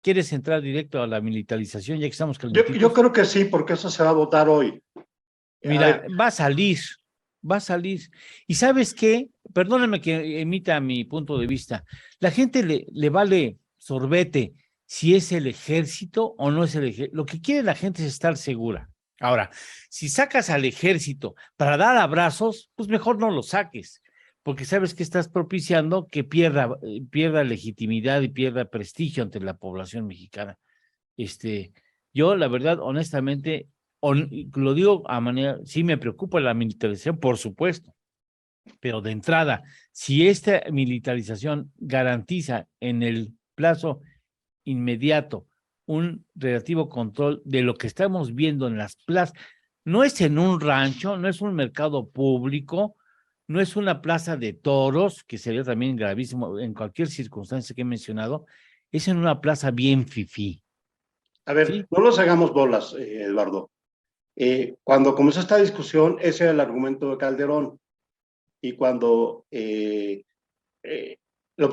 ¿Quieres entrar directo a la militarización ya que estamos Yo calentitos? creo que sí, porque eso se va a votar hoy. A Mira, ver, va a salir, va a salir. ¿Y sabes qué? Perdóname que emita mi punto de vista. La gente le vale sorbete si es el ejército o no es el ejército. Lo que quiere la gente es estar segura. Ahora, si sacas al ejército para dar abrazos, pues mejor no lo saques, porque sabes que estás propiciando que pierda legitimidad y pierda prestigio ante la población mexicana. Este, yo, la verdad, honestamente, lo digo a manera, sí me preocupa la militarización, por supuesto, pero de entrada, si esta militarización garantiza en el plazo inmediato un relativo control de lo que estamos viendo en las plazas, no es en un rancho, no es un mercado público, no es una plaza de toros, que sería también gravísimo en cualquier circunstancia que he mencionado, es en una plaza bien fifí. a ver, ¿Sí? no nos hagamos bolas, Eduardo. Cuando comenzó esta discusión, ese era el argumento de Calderón. Y cuando López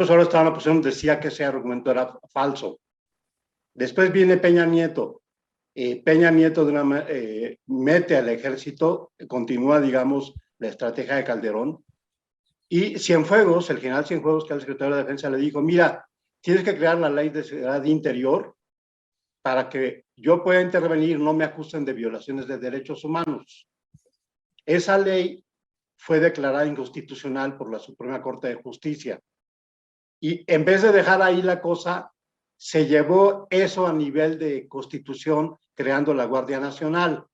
Obrador estaba en la posición, decía que ese argumento era falso. Después viene Peña Nieto. Peña Nieto mete al ejército, continúa, digamos, la estrategia de Calderón. Y Cienfuegos, el general Cienfuegos, que era el secretario de Defensa, le dijo, mira, tienes que crear la ley de seguridad interior para que yo pueda intervenir, no me acusen de violaciones de derechos humanos. Esa ley fue declarada inconstitucional por la Suprema Corte de Justicia. Y en vez de dejar ahí la cosa, se llevó eso a nivel de constitución, creando la Guardia Nacional.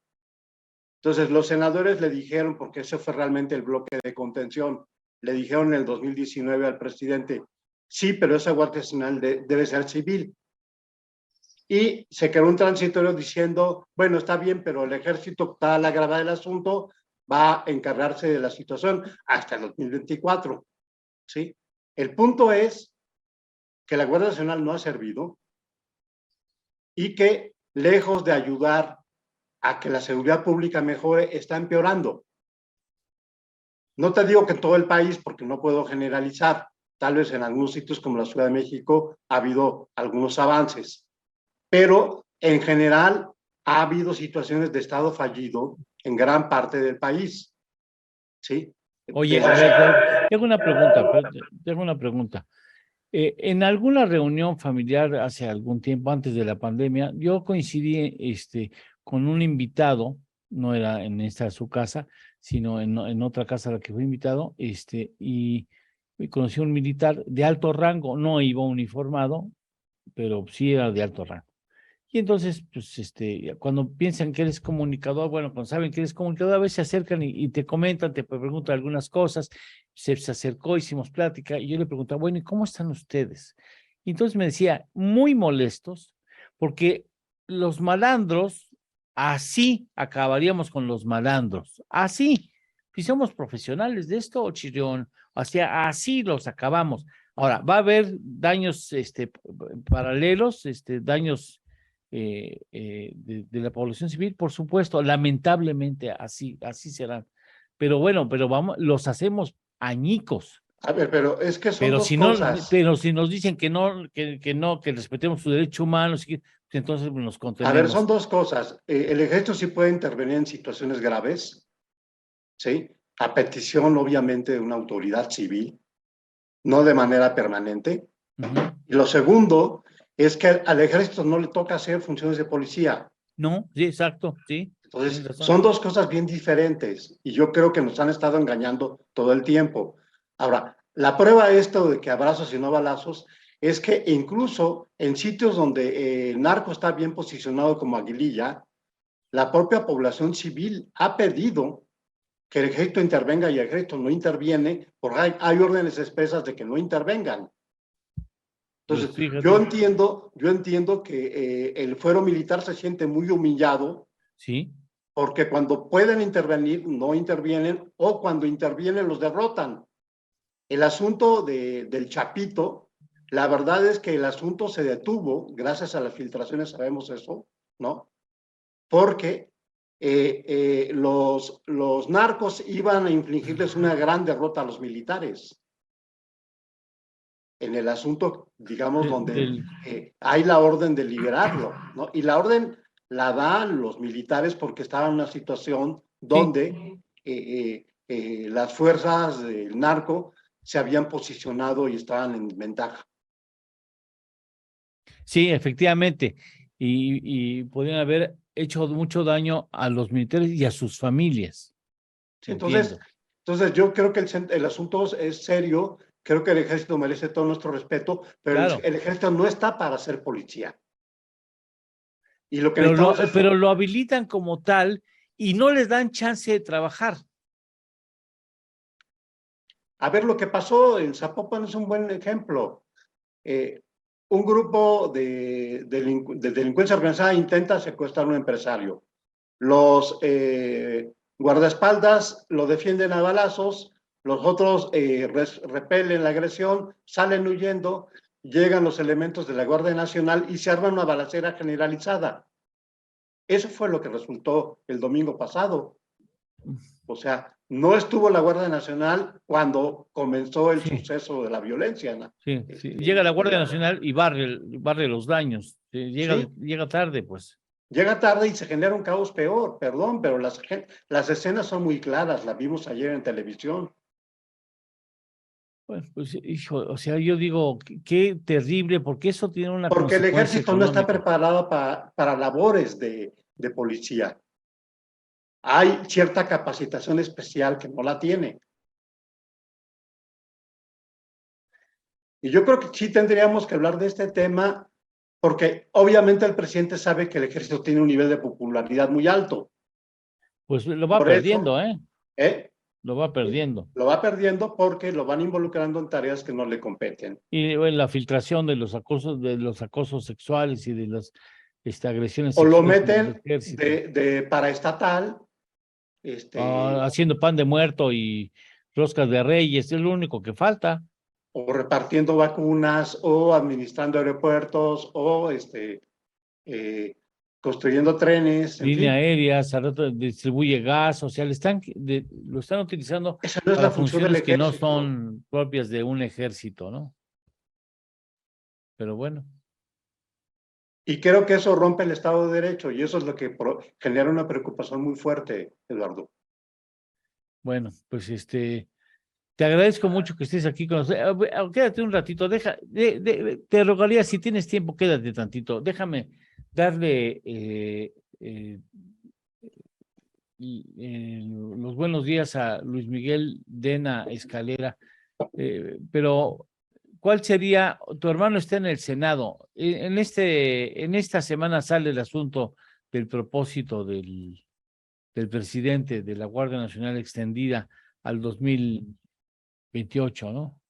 Entonces los senadores le dijeron, porque ese fue realmente el bloque de contención, le dijeron en el 2019 al presidente, sí, pero esa Guardia Nacional debe ser civil. Y se quedó un transitorio diciendo, bueno, está bien, pero el ejército, está la gravedad del asunto, va a encargarse de la situación hasta el 2024. ¿Sí? El punto es que la Guardia Nacional no ha servido y que, lejos de ayudar a que la seguridad pública mejore, está empeorando. No te digo que en todo el país, porque no puedo generalizar. Tal vez en algunos sitios como la Ciudad de México ha habido algunos avances, pero en general ha habido situaciones de Estado fallido en gran parte del país. ¿Sí? Oye, a ver, tengo una pregunta, tengo una pregunta. En alguna reunión familiar hace algún tiempo, antes de la pandemia, yo coincidí con un invitado, no era en esta su casa, sino en otra casa a la que fui invitado, y conocí a un militar de alto rango, no iba uniformado, pero sí era de alto rango. Y entonces, pues, cuando piensan que eres comunicador, bueno, cuando saben que eres comunicador, a veces se acercan y te comentan, te preguntan algunas cosas. Se acercó, hicimos plática, y yo le preguntaba, bueno, ¿y cómo están ustedes? Y entonces me decía, muy molestos, porque los malandros, así acabaríamos con los malandros, así. Si somos profesionales de esto, Chirión, o sea, así los acabamos. Ahora, va a haber daños paralelos, daños de la población civil, por supuesto, lamentablemente así serán. Pero bueno, pero vamos, los hacemos añicos. A ver, pero es que son dos cosas. Pero si nos dicen que no, que respetemos sus derechos humanos, entonces nos A ver, son contenemos. dos cosas. El ejército sí puede intervenir en situaciones graves, ¿sí? A petición, obviamente, de una autoridad civil, no de manera permanente. Ujú. Y lo segundo es que al ejército no le toca hacer funciones de policía. No, sí, exacto, sí, tienes Entonces, razón. son dos cosas bien diferentes y yo creo que nos han estado engañando todo el tiempo. Ahora, la prueba de esto de que abrazos y no balazos es que incluso en sitios donde el narco está bien posicionado como Aguililla, la propia población civil ha pedido que el ejército intervenga y el ejército no interviene porque hay órdenes expresas de que no intervengan. Pues Entonces, fíjate, yo entiendo que el fuero militar se siente muy humillado sí. porque cuando pueden intervenir no intervienen o cuando intervienen los derrotan. El asunto del Chapito, la verdad es que el asunto se detuvo, gracias a las filtraciones sabemos eso, ¿no? Porque los narcos iban a infligirles una gran derrota a los militares. en el asunto, digamos, donde del, hay la orden de liberarlo, ¿no? Y la orden la dan los militares porque estaban en una situación sí, donde las fuerzas del narco se habían posicionado y estaban en ventaja. sí, efectivamente. Y podrían haber hecho mucho daño a los militares y a sus familias. Sí, Entiendo. entonces yo creo que el asunto es serio, creo que el ejército merece todo nuestro respeto, pero Claro. el ejército no está para ser policía. Y lo que necesitamos es, Pero lo habilitan como tal y no les dan chance de trabajar. a ver, lo que pasó en Zapopan es un buen ejemplo. Eh, un grupo de delincuencia organizada intenta secuestrar a un empresario. Los guardaespaldas lo defienden a balazos, los otros repelen la agresión, salen huyendo, llegan los elementos de la Guardia Nacional y se arma una balacera generalizada. Eso fue lo que resultó el domingo pasado. O sea, no estuvo la Guardia Nacional cuando comenzó el Sí, suceso de la violencia, ¿no? sí, sí. Llega la Guardia Nacional y barre los daños. Sí, Llega tarde, pues. llega tarde y se genera un caos peor, perdón, pero las escenas son muy claras, las vimos ayer en televisión. Bueno, pues, hijo, o sea, yo digo, qué terrible, porque eso tiene una Porque el consecuencia ejército no está económica. preparado para labores de policía. Hay cierta capacitación especial que no la tiene. Y yo creo que sí tendríamos que hablar de este tema porque obviamente el presidente sabe que el ejército tiene un nivel de popularidad muy alto. Pues lo va Por eso, perdiendo, ¿eh? ¿eh? Lo va perdiendo. Lo va perdiendo porque lo van involucrando en tareas que no le competen. Y bueno, la filtración de los acosos sexuales y de las agresiones O lo sexuales en el meten ejército, de paraestatal, haciendo pan de muerto y roscas de reyes, es lo único que falta. o repartiendo vacunas, o administrando aeropuertos, o eh, construyendo trenes, en Línea fin. aérea, al rato distribuye gas, o sea, lo están utilizando Esa no es para la función del funciones que no ejército. son propias de un ejército, ¿no? Pero bueno, Y creo que eso rompe el Estado de Derecho y eso es lo que genera una preocupación muy fuerte, Eduardo. bueno, pues te agradezco mucho que estés aquí con nosotros. Quédate un ratito, te rogaría si tienes tiempo, quédate tantito. Déjame darle los buenos días a Luis Miguel Dena Escalera, pero ¿cuál sería? Tu hermano está en el Senado. En esta semana sale el asunto del propósito del presidente de la Guardia Nacional extendida al 2028, ¿no?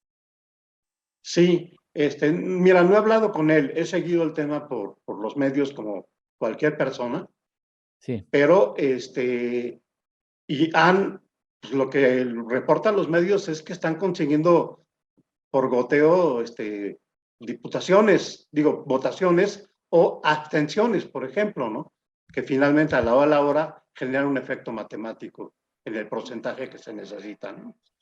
Sí, mira, no he hablado con él, he seguido el tema por los medios como cualquier persona, Sí. pero pues lo que reportan los medios es que están consiguiendo por goteo, diputaciones, digo, votaciones o abstenciones, por ejemplo, ¿no? Que finalmente a la hora generan un efecto matemático en el porcentaje que se necesita, ¿no?